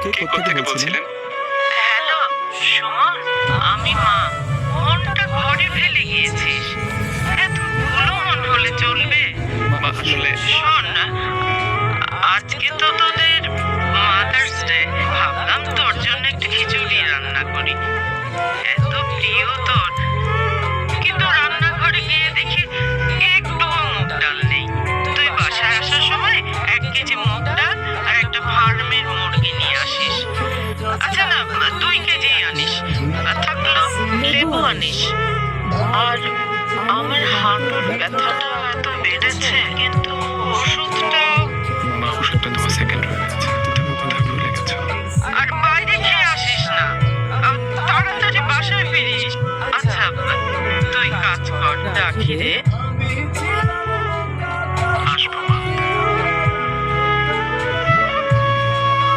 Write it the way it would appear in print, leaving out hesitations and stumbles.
কে কোত্থেকে বলছিলেন? হ্যালো সুমন, আমি মা। ফোনটা ঘরে ফেলে গিয়েছিস, এত ভুলো মন হলে চলবে? মা আসলে শোন না, আজকে তো তোদের মাদার্স ডে, ভাবলাম তোর জন্য একটু খিচুড়ি রান্না করি। এত প্রিয় তোর, কিন্তু রান্নাঘরে গিয়ে দেখি একটুও মুগ ডাল নেই। তুই বাসায় আসার সময় 1 কেজি মুগ ডাল আর একটা ফার্মের মুরগি নিয়ে আসিস। আচ্ছা না, 2 কেজি আনিস, আর থাকলো লেবু আনিস। আর আমার হাঁটুর ব্যথাটা এত বেড়েছে, কিন্তু ওষুধটা মা ওষুধটা তোমার সেকেন্ড হয়ে গেছে, তুমি কোথায় ভুলে গেছো? আর বাইরে খেয়ে আসিস না, তাড়াতাড়ি বাসায় ফিরিস। আচ্ছা তুই কাজ কর, ডাকি রে।